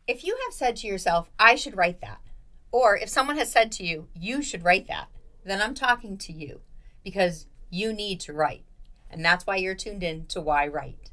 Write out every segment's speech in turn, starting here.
If you have said to yourself, I should write that, or if someone has said to you, you should write that, then I'm talking to you because you need to write. And that's why you're tuned in to Why Write.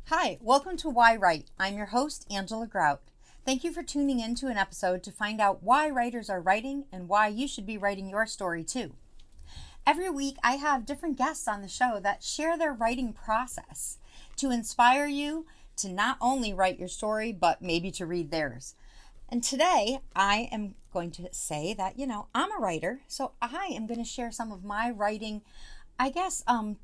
Hi, welcome to Why Write. I'm your host, Angela Grout. Thank you for tuning in to an episode to find out why writers are writing and why you should be writing your story too. Every week, I have different guests on the show that share their writing process to inspire you to not only write your story, but maybe to read theirs. And today, I am going to say that, I'm a writer, so I am going to share some of my writing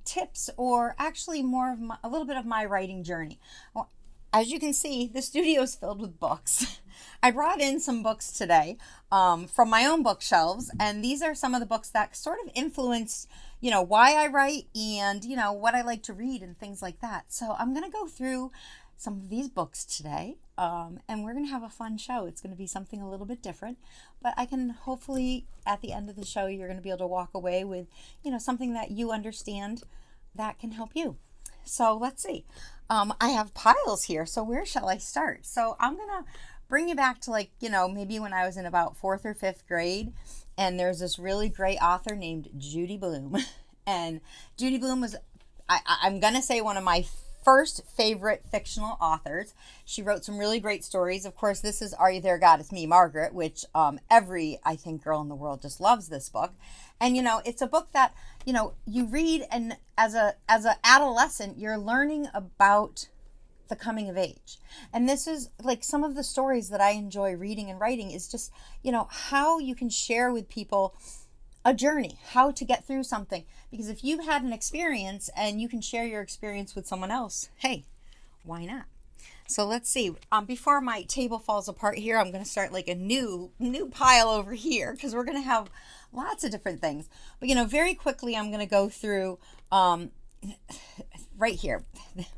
tips, or actually a little bit of my writing journey. Well, as you can see, the studio is filled with books. I brought in some books today from my own bookshelves, and these are some of the books that sort of influenced, why I write and, what I like to read and things like that. So I'm going to go through some of these books today, and we're going to have a fun show. It's going to be something a little bit different, but I can hopefully at the end of the show, you're going to be able to walk away with, something that you understand that can help you. So let's see. I have piles here. So where shall I start? So I'm going to bring you back to maybe when I was in about 4th or 5th grade, and there's this really great author named Judy Blume. And Judy Blume was, I'm going to say, one of my first favorite fictional authors. She wrote some really great stories. Of course, this is Are You There, God? It's Me, Margaret, which every, I think, girl in the world just loves this book. And, it's a book that, you read, and as a adolescent, you're learning about the coming of age. And this is like some of the stories that I enjoy reading and writing is just, how you can share with people a journey, how to get through something. Because if you've had an experience and you can share your experience with someone else, hey, why not? So let's see. Before my table falls apart here, I'm going to start like a new pile over here because we're going to have lots of different things. But, very quickly, I'm going to go through right here.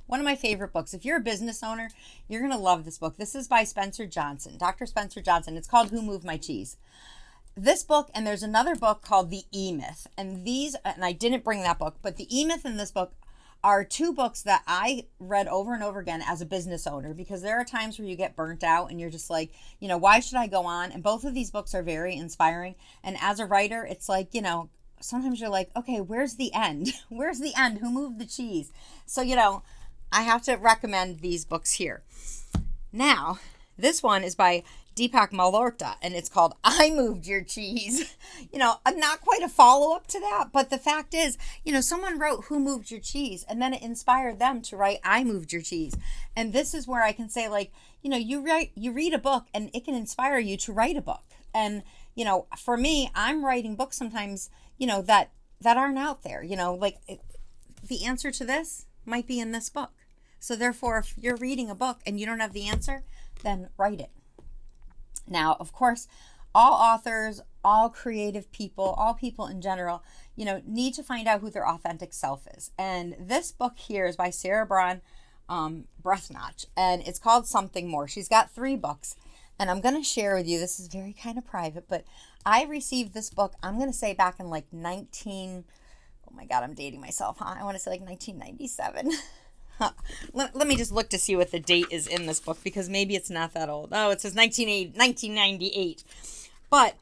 One of my favorite books. If you're a business owner, you're going to love this book. This is by Spencer Johnson, Dr. Spencer Johnson. It's called Who Moved My Cheese? This book, and there's another book called The E-Myth. And I didn't bring that book, but The E-Myth and this book are two books that I read over and over again as a business owner, because there are times where you get burnt out and you're just like, why should I go on? And both of these books are very inspiring. And as a writer, it's like, sometimes you're like, okay, where's the end? Where's the end? Who moved the cheese? So, I have to recommend these books here. Now, this one is by Deepak Malhora, and it's called I Moved Your Cheese. Not quite a follow-up to that, but the fact is, someone wrote Who Moved Your Cheese, and then it inspired them to write I Moved Your Cheese. And this is where I can say, you read a book, and it can inspire you to write a book. And, for me, I'm writing books sometimes, that aren't out there, the answer to this might be in this book. So therefore, if you're reading a book and you don't have the answer, then write it. Now, of course, all authors, all creative people, all people in general, need to find out who their authentic self is. And this book here is by Sarah Braun Breathnach, and it's called Something More. She's got 3 books, and I'm going to share with you. This is very kind of private, but I received this book, I'm going to say back in oh my God, I'm dating myself, huh? I want to say 1997. Let me just look to see what the date is in this book, because maybe it's not that old. Oh, it says 1998. But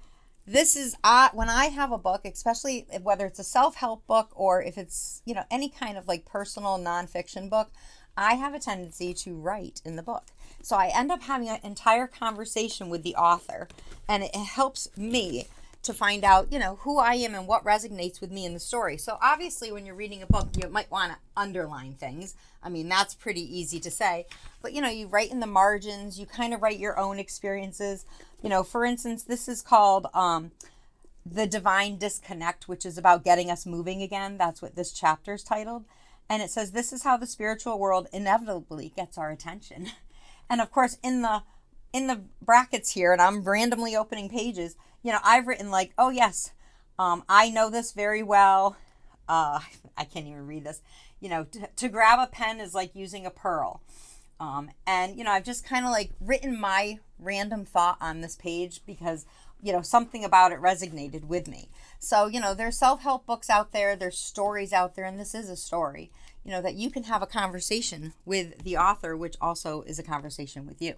this is, when I have a book, especially whether it's a self-help book or if it's, any kind of personal nonfiction book, I have a tendency to write in the book. So I end up having an entire conversation with the author, and it helps me to find out, who I am and what resonates with me in the story. So obviously when you're reading a book, you might want to underline things. I mean, that's pretty easy to say, but you write in the margins, you kind of write your own experiences. For instance, this is called The Divine Disconnect, which is about getting us moving again. That's what this chapter is titled. And it says, this is how the spiritual world inevitably gets our attention. And of course, in the brackets here, and I'm randomly opening pages, I've written oh yes, I know this very well. I can't even read this. To grab a pen is like using a pearl. And, I've just kind of written my random thought on this page because, something about it resonated with me. So, there's self-help books out there, there's stories out there, and this is a story, that you can have a conversation with the author, which also is a conversation with you.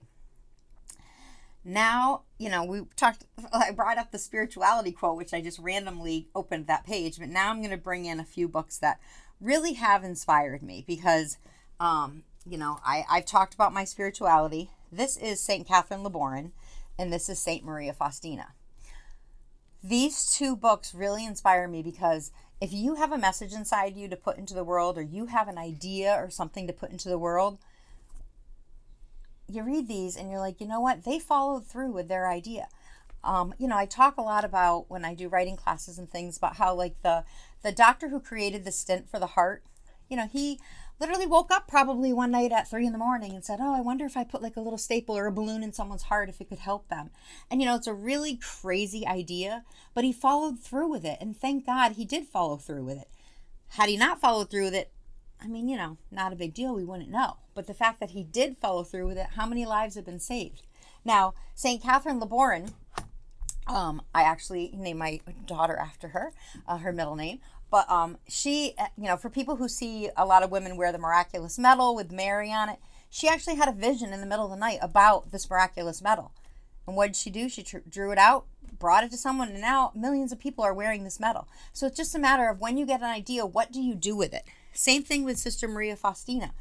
Now, I brought up the spirituality quote, which I just randomly opened that page, but now I'm going to bring in a few books that really have inspired me because, I've talked about my spirituality. This is St. Catherine Laboran, and this is St. Maria Faustina. These two books really inspire me because if you have a message inside you to put into the world, or you have an idea or something to put into the world, you read these and you're like, you know what? They followed through with their idea. I talk a lot about when I do writing classes and things about how like the doctor who created the stent for the heart, he literally woke up probably one night at 3 a.m. and said, oh, I wonder if I put like a little staple or a balloon in someone's heart, if it could help them. And, it's a really crazy idea, but he followed through with it. And thank God he did follow through with it. Had he not followed through with it, not a big deal. We wouldn't know. But the fact that he did follow through with it, how many lives have been saved? Now, St. Catherine Laboran, I actually named my daughter after her, her middle name. But she, for people who see a lot of women wear the miraculous medal with Mary on it, she actually had a vision in the middle of the night about this miraculous medal. And what did she do? She drew it out, brought it to someone, and now millions of people are wearing this medal. So it's just a matter of when you get an idea, what do you do with it? Same thing with Sister Maria Faustina.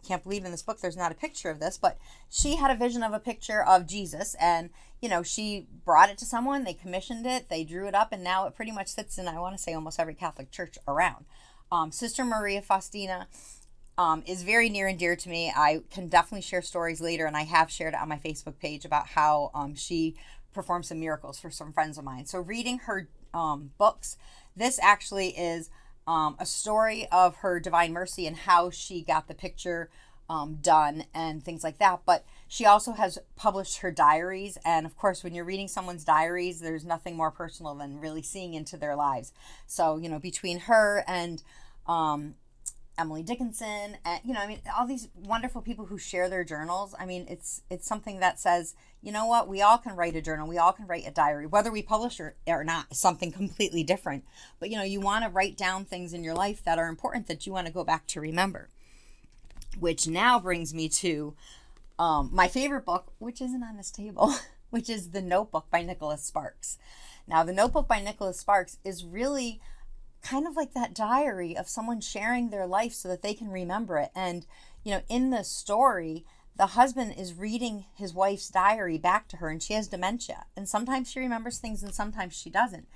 Can't believe in this book there's not a picture of this, but she had a vision of a picture of Jesus, and she brought it to someone, they commissioned it, they drew it up, and now it pretty much sits in, I want to say, almost every Catholic church around. Sister Maria Faustina is very near and dear to me. I can definitely share stories later, and I have shared it on my Facebook page about how she performed some miracles for some friends of mine. So reading her books, this actually is a story of her divine mercy and how she got the picture done and things like that. But she also has published her diaries. And of course, when you're reading someone's diaries, there's nothing more personal than really seeing into their lives. So, between her and Emily Dickinson, and, all these wonderful people who share their journals. It's something that says, you know what, we all can write a journal. We all can write a diary, whether we publish it or not, is something completely different. But, you want to write down things in your life that are important that you want to go back to remember, which now brings me to my favorite book, which isn't on this table, which is The Notebook by Nicholas Sparks. Now, The Notebook by Nicholas Sparks is really kind of like that diary of someone sharing their life so that they can remember it. And, in the story, the husband is reading his wife's diary back to her, and she has dementia. And sometimes she remembers things and sometimes she doesn't.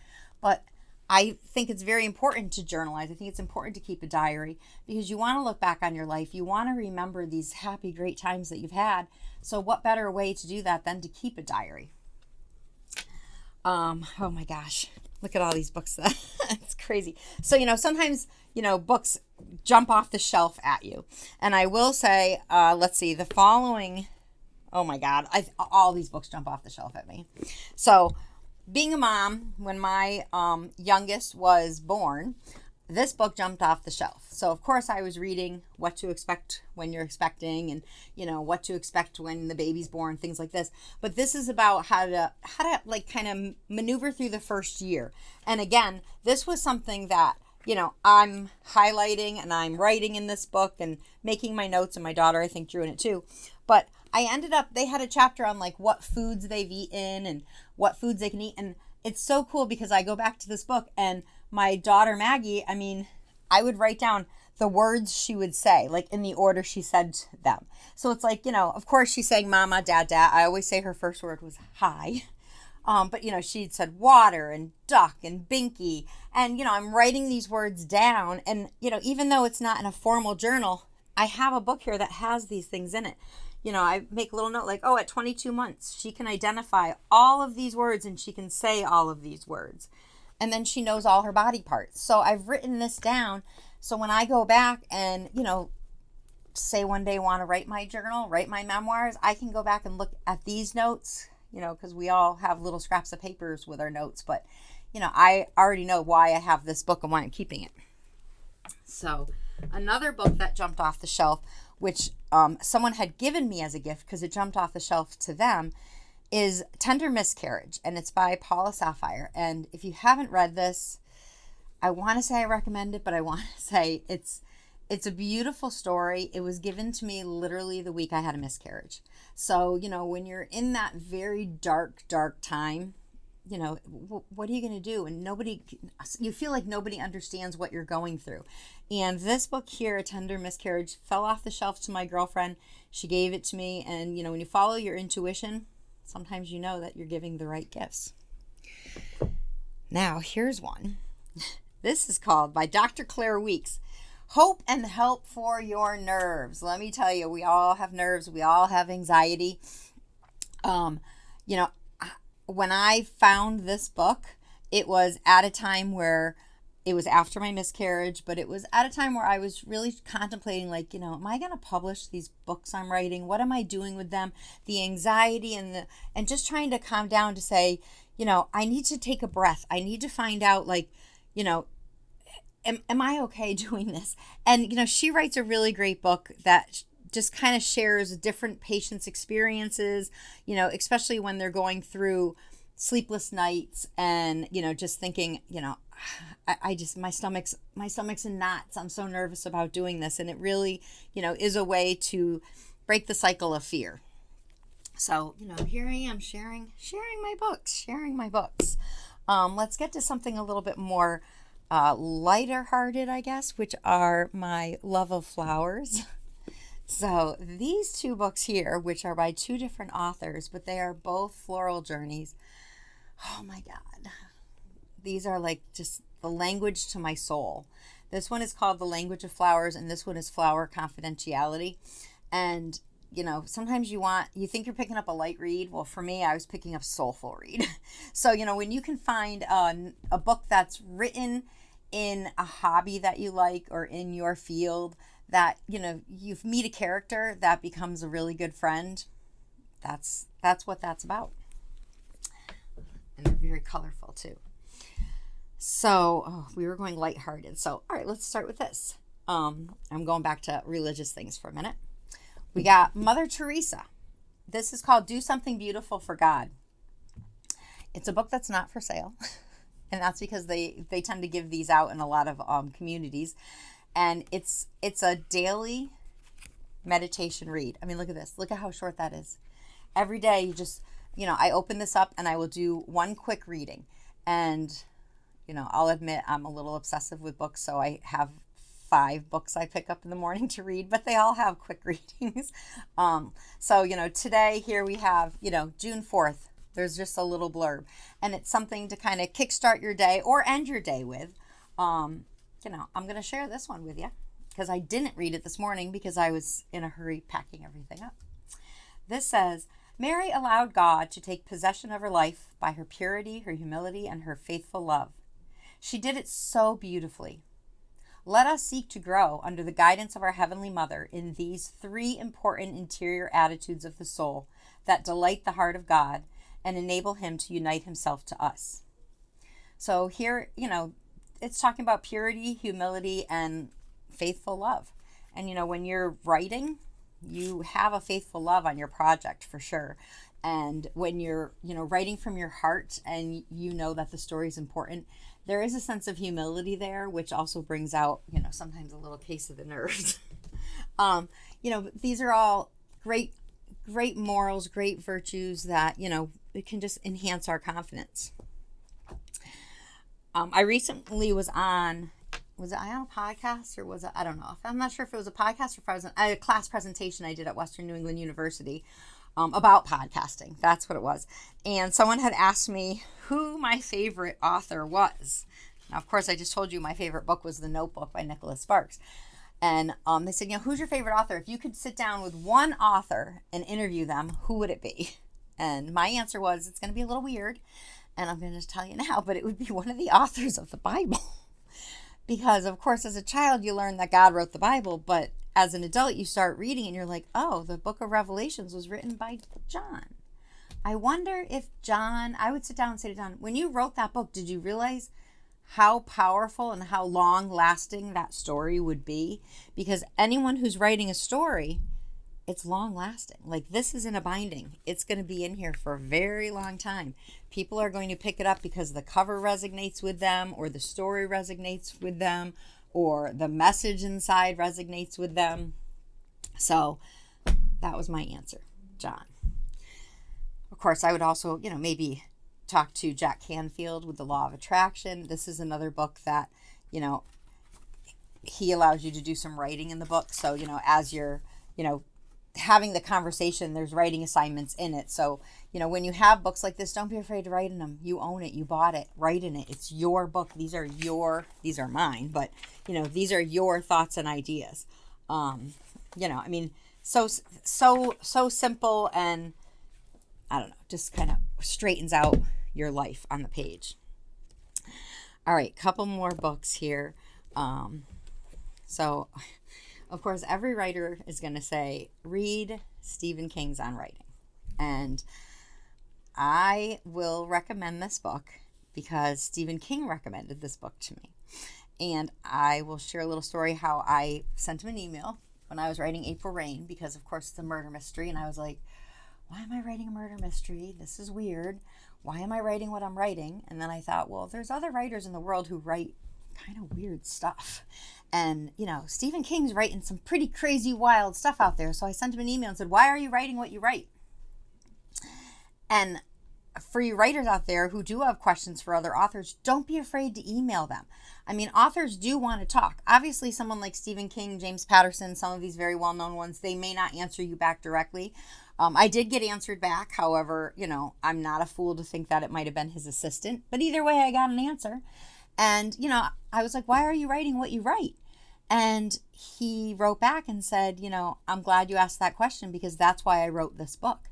But I think it's very important to journalize. I think it's important to keep a diary because you want to look back on your life. You want to remember these happy, great times that you've had. So what better way to do that than to keep a diary? Oh my gosh. Look at all these books. It's crazy. So, sometimes, books jump off the shelf at you. And I will say, let's see, the following, oh my God, all these books jump off the shelf at me. So, being a mom, when my youngest was born, this book jumped off the shelf. So, of course, I was reading What to Expect When You're Expecting and, what to expect when the baby's born, things like this. But this is about how to like kind of maneuver through the first year. And again, this was something that, I'm highlighting and I'm writing in this book and making my notes, and my daughter, I think, drew in it too. But I ended up, they had a chapter on like what foods they've eaten and what foods they can eat. And it's so cool because I go back to this book and my daughter Maggie, I would write down the words she would say, like in the order she said them. So it's like, of course she's saying mama, dad. I always say her first word was hi. But, she'd said water and duck and binky. And, I'm writing these words down. And, even though it's not in a formal journal, I have a book here that has these things in it. I make a little note like, at 22 months, she can identify all of these words and she can say all of these words. And then she knows all her body parts. So I've written this down. So when I go back and, say one day want to write my journal, write my memoirs, I can go back and look at these notes, because we all have little scraps of papers with our notes. But, I already know why I have this book and why I'm keeping it. So another book that jumped off the shelf which someone had given me as a gift because it jumped off the shelf to them, is Tender Miscarriage, and it's by Paula Sapphire. And if you haven't read this, I want to say I recommend it, but I want to say it's a beautiful story. It was given to me literally the week I had a miscarriage. So, when you're in that very dark time, what are you going to do? And you feel like nobody understands what you're going through. And this book here, A Tender Miscarriage, fell off the shelf to my girlfriend. She gave it to me. And, when you follow your intuition, sometimes you know that you're giving the right gifts. Now, here's one. This is called, by Dr. Claire Weeks, Hope and Help for Your Nerves. Let me tell you, we all have nerves. We all have anxiety. When I found this book, it was at a time where it was after my miscarriage, but it was at a time where I was really contemplating, like, am I going to publish these books I'm writing? What am I doing with them? The anxiety and just trying to calm down to say, I need to take a breath. I need to find out, like, am I okay doing this? And, she writes a really great book that just kind of shares different patients' experiences, especially when they're going through sleepless nights and, just thinking, my stomach's in knots. I'm so nervous about doing this. And it really, is a way to break the cycle of fear. So, here I am sharing my books. Let's get to something a little bit more lighter hearted, I guess, which are my love of flowers. So these two books here, which are by two different authors, but they are both floral journeys. Oh my God. These are like just the language to my soul. This one is called The Language of Flowers, and this one is Flower Confidentiality. And, sometimes you think you're picking up a light read. Well, for me, I was picking up a soulful read. So, when you can find a book that's written in a hobby that you like or in your field, that, you meet a character that becomes a really good friend, that's what that's about. And they're very colorful too. So, we were going lighthearted. So, all right, let's start with this. I'm going back to religious things for a minute. We got Mother Teresa. This is called Do Something Beautiful for God. It's a book that's not for sale. And that's because they tend to give these out in a lot of communities. And it's a daily meditation read. I mean, look at this. Look at how short that is. Every day you just, I open this up and I will do one quick reading. And, I'll admit I'm a little obsessive with books. So I have 5 books I pick up in the morning to read, but they all have quick readings. So, today here we have, June 4th. There's just a little blurb. And it's something to kind of kickstart your day or end your day with. I'm going to share this one with you because I didn't read it this morning because I was in a hurry packing everything up. This says, Mary allowed God to take possession of her life by her purity, her humility, and her faithful love. She did it so beautifully. Let us seek to grow under the guidance of our Heavenly Mother in these 3 important interior attitudes of the soul that delight the heart of God and enable Him to unite Himself to us. So here, it's talking about purity, humility, and faithful love. And, when you're writing, you have a faithful love on your project for sure. And when you're, writing from your heart and that the story is important, there is a sense of humility there, which also brings out, sometimes a little case of the nerves. These are all great morals, great virtues that, it can just enhance our confidence. I recently was I on a podcast or was it, I don't know. I'm not sure if it was a podcast or if I was a class presentation I did at Western New England University about podcasting. That's what it was. And someone had asked me who my favorite author was. Now, of course, I just told you my favorite book was The Notebook by Nicholas Sparks. And they said, who's your favorite author? If you could sit down with one author and interview them, who would it be? And my answer was, it's going to be a little weird. And I'm going to tell you now, but it would be one of the authors of the Bible. Because, of course, as a child, you learn that God wrote the Bible. But as an adult, you start reading and you're like, oh, the book of Revelations was written by John. I wonder if John, I would sit down and say to John, when you wrote that book, did you realize how powerful and how long lasting that story would be, because anyone who's writing a story, it's long lasting. Like, this is in a binding. It's going to be in here for a very long time. People are going to pick it up because the cover resonates with them, or the story resonates with them, or the message inside resonates with them. So that was my answer, John. Of course, I would also, maybe talk to Jack Canfield with The Law of Attraction. This is another book that, he allows you to do some writing in the book. So, as you're, having the conversation, there's writing assignments in it. So, when you have books like this, don't be afraid to write in them. You own it. You bought it. Write in it. It's your book. These are mine, but, these are your thoughts and ideas. So simple, and I don't know, just kind of straightens out your life on the page. All right, couple more books here. So, of course, every writer is going to say, read Stephen King's On Writing. And I will recommend this book because Stephen King recommended this book to me. And I will share a little story how I sent him an email when I was writing April Rain, because, of course, it's a murder mystery. And I was like, why am I writing a murder mystery? This is weird. Why am I writing what I'm writing? And then I thought, well, there's other writers in the world who write kind of weird stuff. And, Stephen King's writing some pretty crazy, wild stuff out there. So I sent him an email and said, why are you writing what you write? And for you writers out there who do have questions for other authors, don't be afraid to email them. I mean, authors do want to talk. Obviously, someone like Stephen King, James Patterson, some of these very well-known ones, they may not answer you back directly. I did get answered back. However, I'm not a fool to think that it might have been his assistant. But either way, I got an answer. And, I was like, why are you writing what you write? And he wrote back and said, I'm glad you asked that question because that's why I wrote this book.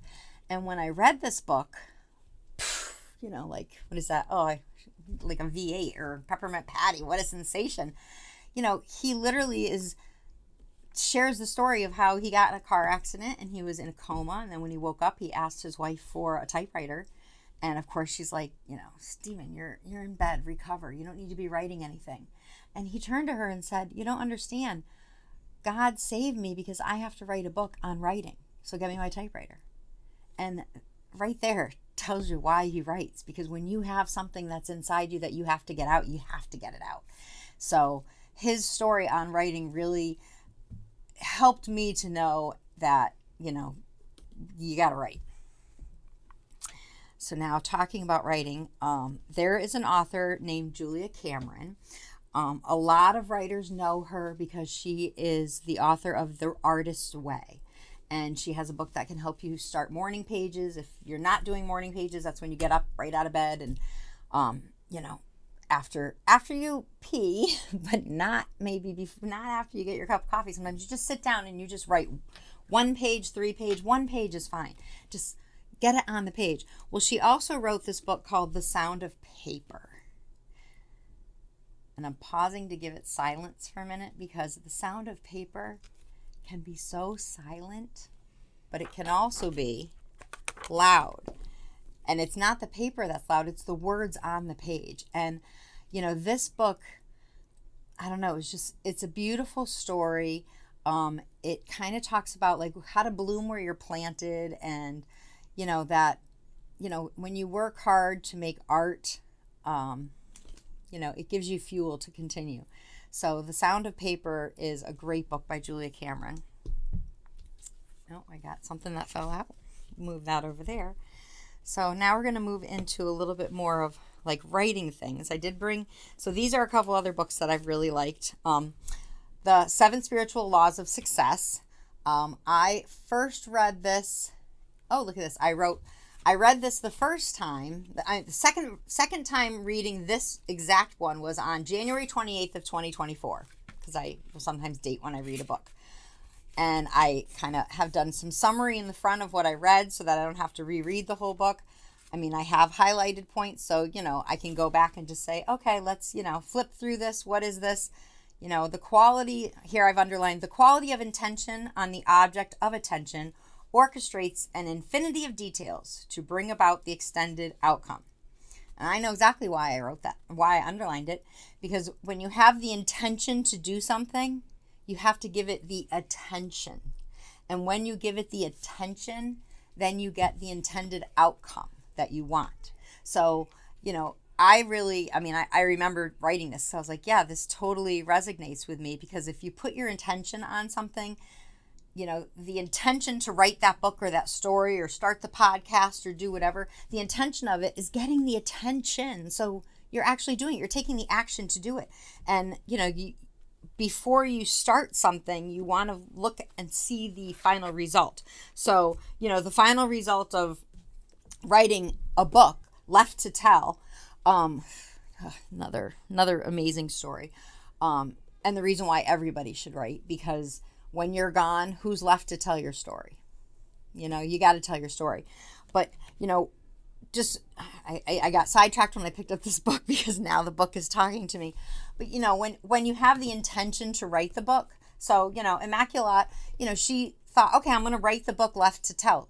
And when I read this book, like, what is that? Oh, like a V8 or Peppermint Patty. What a sensation. He literally shares the story of how he got in a car accident and he was in a coma. And then when he woke up, he asked his wife for a typewriter. And of course, she's like, Stephen, you're in bed, recover. You don't need to be writing anything. And he turned to her and said, you don't understand. God saved me because I have to write a book on writing. So get me my typewriter. And right there tells you why he writes. Because when you have something that's inside you that you have to get out, you have to get it out. So his story on writing really helped me to know that, you got to write. So now talking about writing, there is an author named Julia Cameron. A lot of writers know her because she is the author of The Artist's Way. And she has a book that can help you start morning pages. If you're not doing morning pages, that's when you get up right out of bed and, after you pee, but not after you get your cup of coffee. Sometimes you just sit down and you just write 1 page, 3 page, 1 page is fine. Just get it on the page. Well, she also wrote this book called The Sound of Paper. And I'm pausing to give it silence for a minute because the sound of paper can be so silent, but it can also be loud. And it's not the paper that's loud, it's the words on the page. And, this book, I don't know, it's a beautiful story. It kind of talks about like how to bloom where you're planted, and, that, when you work hard to make art, it gives you fuel to continue. So The Sound of Paper is a great book by Julia Cameron. Oh, I got something that fell out. Move that over there. So now we're going to move into a little bit more of like writing things. So these are a couple other books that I've really liked. The 7 Spiritual Laws of Success. I first read this. Oh, look at this. I read this the first time. The second time reading this exact one was on January 28th of 2024, because I will sometimes date when I read a book. And I kind of have done some summary in the front of what I read so that I don't have to reread the whole book. I mean, I have highlighted points, so, I can go back and just say, okay, let's, flip through this. What is this? The quality, here I've underlined, the quality of intention on the object of attention orchestrates an infinity of details to bring about the extended outcome. And I know exactly why I wrote that, why I underlined it, because when you have the intention to do something, you have to give it the attention. And when you give it the attention, then you get the intended outcome that you want. So, I remember writing this. So I was like, yeah, this totally resonates with me, because if you put your intention on something, the intention to write that book or that story or start the podcast or do whatever, the intention of it is getting the attention. So you're actually doing it. You're taking the action to do it. And, before you start something, you want to look and see the final result. So, the final result of writing a book, Left to Tell, another amazing story. And the reason why everybody should write, because when you're gone, who's left to tell your story? You got to tell your story. But, I got sidetracked when I picked up this book, because now the book is talking to me. But, when you have the intention to write the book, so, Immaculate, she thought, okay, I'm going to write the book Left to Tell.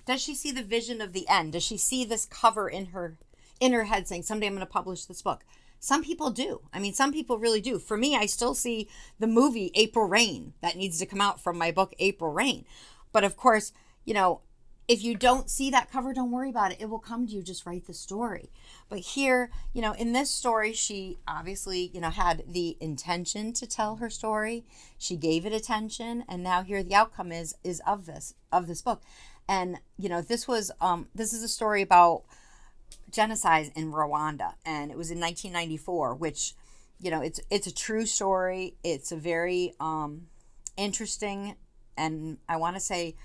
Does she see the vision of the end? Does she see this cover in her head saying, someday I'm going to publish this book? Some people do. Some people really do. For me, I still see the movie April Rain that needs to come out from my book, April Rain. But of course, if you don't see that cover, don't worry about it. It will come to you. Just write the story. But here, in this story, she obviously, had the intention to tell her story. She gave it attention. And now here the outcome is of this book. And, this is a story about genocide in Rwanda, and it was in 1994, which, it's a true story. It's a very interesting, and I want to say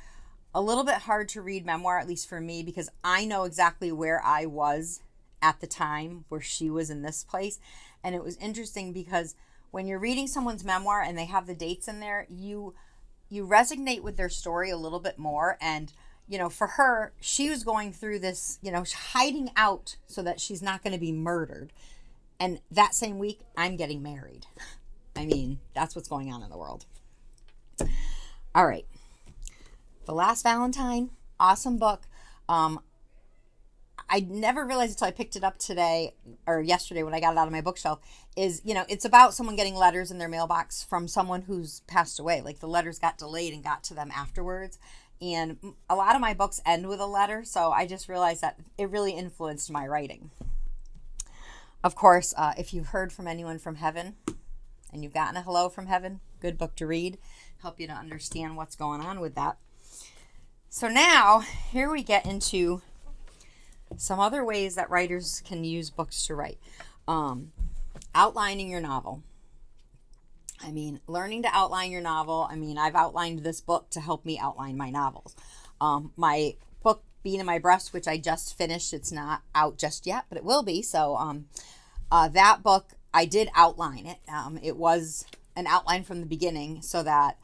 a little bit hard to read memoir, at least for me, because I know exactly where I was at the time where she was in this place. And it was interesting because when you're reading someone's memoir and they have the dates in there, you resonate with their story a little bit more. And for her, she was going through this, hiding out so that she's not going to be murdered. And that same week, I'm getting married. That's what's going on in the world. All right. The Last Valentine, awesome book. I never realized until I picked it up today or yesterday when I got it out of my bookshelf is, it's about someone getting letters in their mailbox from someone who's passed away. Like the letters got delayed and got to them afterwards. And a lot of my books end with a letter, so I just realized that it really influenced my writing. Of course, if you've heard from anyone from heaven and you've gotten a hello from heaven, good book to read, help you to understand what's going on with that. So now, here we get into some other ways that writers can use books to write. Outlining your novel. Learning to outline your novel. I've outlined this book to help me outline my novels. My book, Being in My Breast, which I just finished, it's not out just yet, but it will be. So that book, I did outline it. It was an outline from the beginning so that,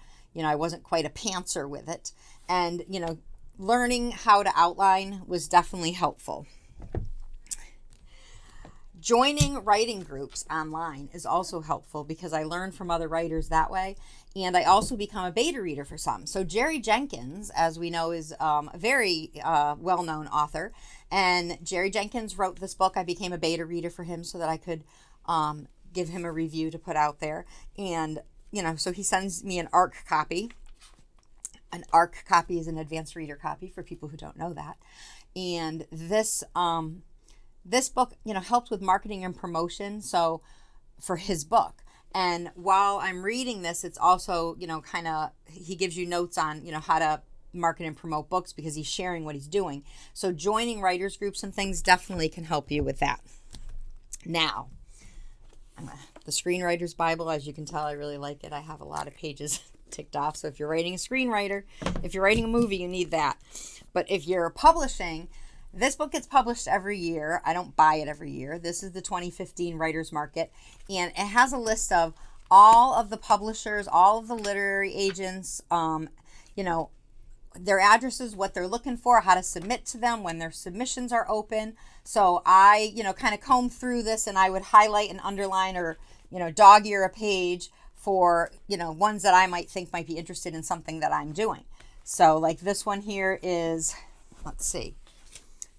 I wasn't quite a pantser with it. And, learning how to outline was definitely helpful. Joining writing groups online is also helpful because I learn from other writers that way. And I also become a beta reader for some. So Jerry Jenkins, as we know, is a very well-known author. And Jerry Jenkins wrote this book. I became a beta reader for him so that I could give him a review to put out there. And, so he sends me an ARC copy. An ARC copy is an advanced reader copy for people who don't know that. And this book, helped with marketing and promotion. So for his book. And while I'm reading this, it's also, he gives you notes on, how to market and promote books because he's sharing what he's doing. So joining writers groups and things definitely can help you with that. Now, the Screenwriter's Bible, as you can tell, I really like it. I have a lot of pages ticked off. So if you're writing a screenwriter, if you're writing a movie, you need that. But if you're publishing, this book gets published every year. I don't buy it every year. This is the 2015 Writers Market. And it has a list of all of the publishers, all of the literary agents, their addresses, what they're looking for, how to submit to them, when their submissions are open. So I, kind of comb through this and I would highlight and underline or, dog ear a page for, ones that I might think might be interested in something that I'm doing. So like this one here is, let's see.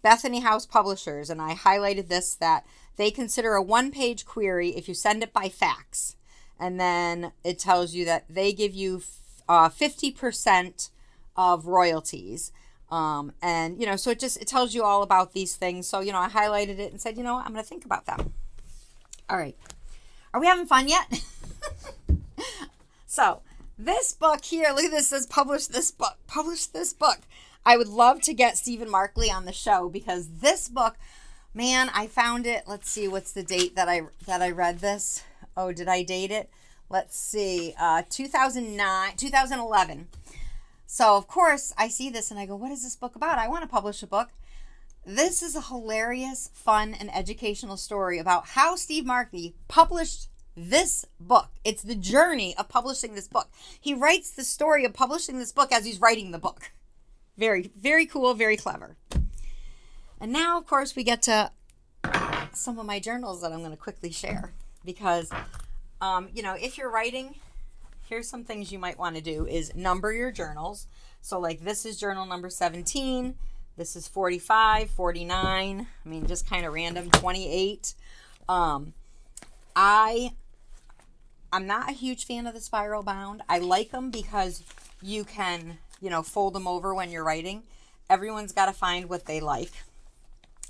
Bethany House Publishers, and I highlighted this, that they consider a one-page query if you send it by fax. And then it tells you that they give you 50% of royalties. And, so it tells you all about these things. So, I highlighted it and said, I'm going to think about them. All right. Are we having fun yet? So, this book here, look at this, says publish this book. Publish this book. I would love to get Stephen Markley on the show, because this book, man, I found it. Let's see, what's the date that I read this? Oh, did I date it? Let's see, 2011. So, of course, I see this and I go, what is this book about? I want to publish a book. This is a hilarious, fun, and educational story about how Steve Markley published this book. It's the journey of publishing this book. He writes the story of publishing this book as he's writing the book. Very, very cool, very clever. And now, of course, we get to some of my journals that I'm going to quickly share. Because, if you're writing, here's some things you might want to do is number your journals. So, like, this is journal number 17. This is 45, 49. Just kind of random, 28. I'm not a huge fan of the spiral bound. I like them because you can, fold them over when you're writing. Everyone's got to find what they like.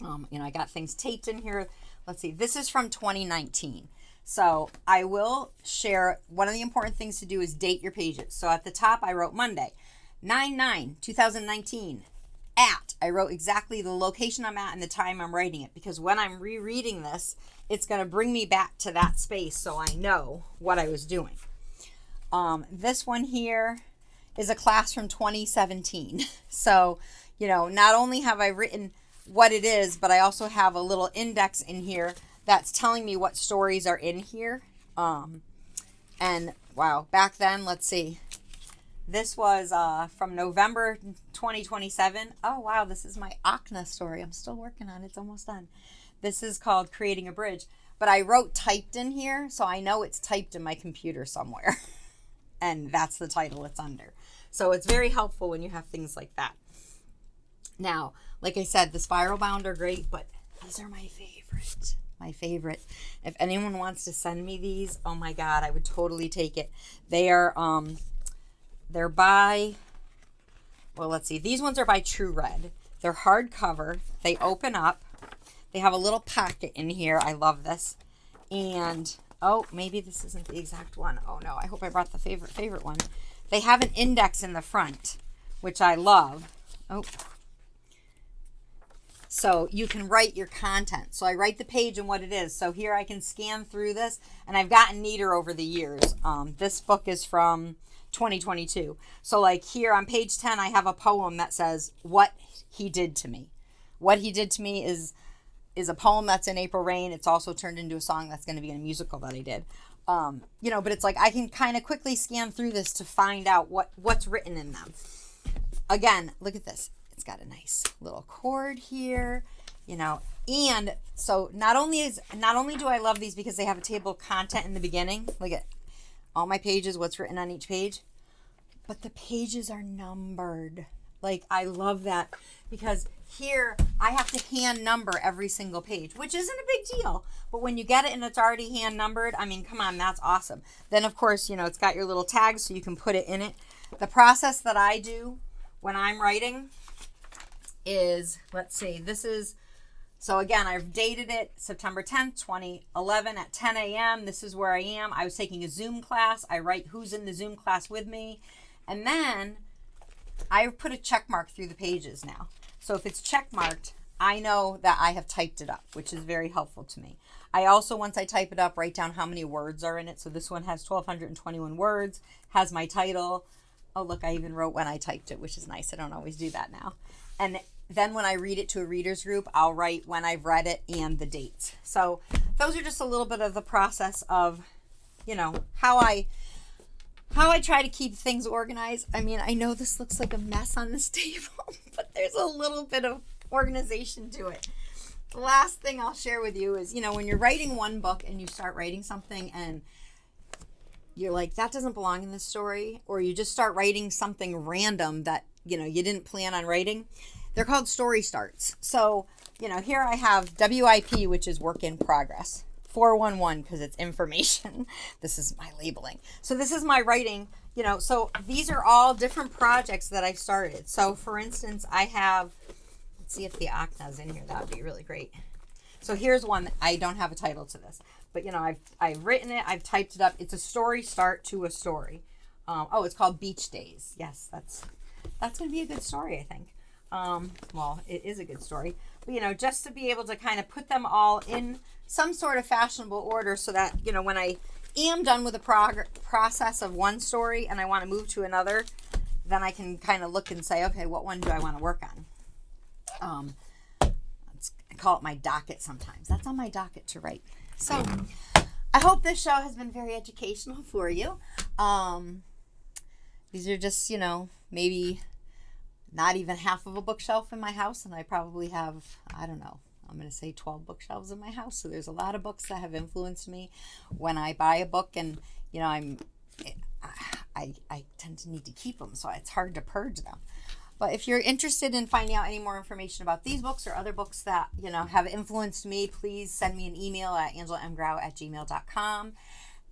I got things taped in here. Let's see. This is from 2019. So I will share, one of the important things to do is date your pages. So at the top, I wrote Monday, 9/9/2019. I wrote exactly the location I'm at and the time I'm writing it, because when I'm rereading this, it's going to bring me back to that space so I know what I was doing. This one here is a class from 2017. So, not only have I written what it is, but I also have a little index in here that's telling me what stories are in here. And wow, back then, let's see. This was from November 2027. Oh, wow, this is my Akna story. I'm still working on it. It's almost done. This is called Creating a Bridge. But I wrote typed in here, so I know it's typed in my computer somewhere. And that's the title it's under. So it's very helpful when you have things like that. Now, like I said, the spiral bound are great, but these are my favorite. My favorite. If anyone wants to send me these, oh my God, I would totally take it. They are, they're by, well, let's see. These ones are by True Red. They're hardcover. They open up. They have a little pocket in here. I love this. And, oh, maybe this isn't the exact one. Oh no, I hope I brought the favorite one. They have an index in the front, which I love. Oh. So you can write your content. So I write the page and what it is. So here I can scan through this, and I've gotten neater over the years. This book is from 2022. So like here on page 10, I have a poem that says, What He Did to Me. What He Did to Me is a poem that's in April Rain. It's also turned into a song that's going to be in a musical that I did. But it's like I can kind of quickly scan through this to find out what's written in them. Again, look at this. It's got a nice little cord here, and so not only do I love these because they have a table of content in the beginning, look at all my pages, what's written on each page, but the pages are numbered. Like, I love that, because here I have to hand number every single page, which isn't a big deal, but when you get it and it's already hand numbered, come on, that's awesome. Then of course, it's got your little tags so you can put it in it. The process that I do when I'm writing is, let's see, this is, so again, I've dated it September 10th, 2011 at 10 a.m. This is where I am. I was taking a Zoom class. I write who's in the Zoom class with me. And then I put a check mark through the pages now. So if it's check marked, I know that I have typed it up, which is very helpful to me. I also, once I type it up, write down how many words are in it. So this one has 1,221 words, has my title. Oh, look, I even wrote when I typed it, which is nice. I don't always do that now. And then when I read it to a reader's group, I'll write when I've read it and the dates. So those are just a little bit of the process of, how I try to keep things organized. I know this looks like a mess on this table, but there's a little bit of organization to it. The last thing I'll share with you is, when you're writing one book and you start writing something and you're like, that doesn't belong in this story, or you just start writing something random that, you didn't plan on writing. they're called story starts. So, here I have WIP, which is work in progress. 411 because it's information. This is my labeling. So this is my writing, so these are all different projects that I've started. So for instance, I have, let's see if the Akna's in here. That would be really great. So here's one. I don't have a title to this, but I've written it. I've typed it up. It's a story start to a story. It's called Beach Days. Yes, that's going to be a good story, I think. Well, it is a good story, but just to be able to kind of put them all in some sort of fashionable order so that, when I am done with the process of one story and I want to move to another, then I can kind of look and say, okay, what one do I want to work on? I call it my docket sometimes. That's on my docket to write. So I hope this show has been very educational for you. These are just, maybe not even half of a bookshelf in my house, and I probably have, I don't know, I'm going to say 12 bookshelves in my house. So there's a lot of books that have influenced me. When I buy a book, and I tend to need to keep them, so it's hard to purge them. But if you're interested in finding out any more information about these books or other books that have influenced me, please send me an email at angelamgrout@gmail.com.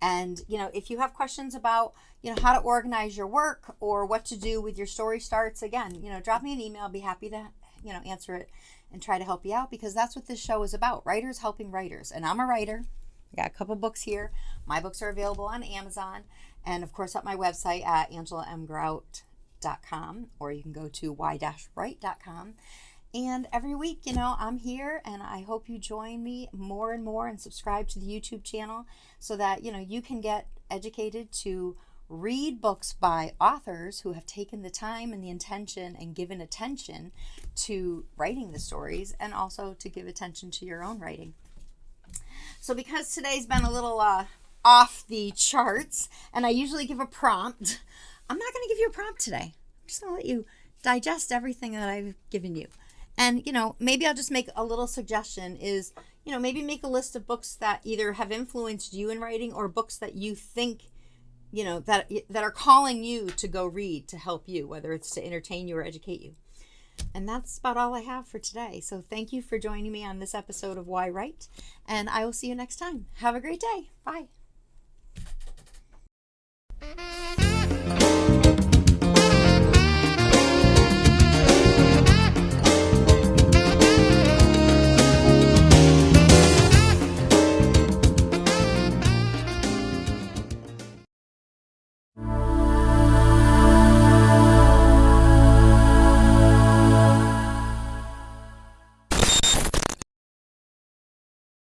And if you have questions about how to organize your work or what to do with your story starts, again, drop me an email. I'll be happy to answer it and try to help you out, because that's what this show is about. Writers helping writers. And I'm a writer. I got a couple books here. My books are available on Amazon and of course at my website at angelamgrout.com, or you can go to y-write.com. And every week, I'm here, and I hope you join me more and more and subscribe to the YouTube channel so that, you can get educated to read books by authors who have taken the time and the intention and given attention to writing the stories, and also to give attention to your own writing. So because today's been a little off the charts, and I usually give a prompt, I'm not going to give you a prompt today. I'm just going to let you digest everything that I've given you. And, maybe I'll just make a little suggestion is, maybe make a list of books that either have influenced you in writing, or books that you think, that are calling you to go read to help you, whether it's to entertain you or educate you. And that's about all I have for today. So thank you for joining me on this episode of Why Write? And I will see you next time. Have a great day. Bye.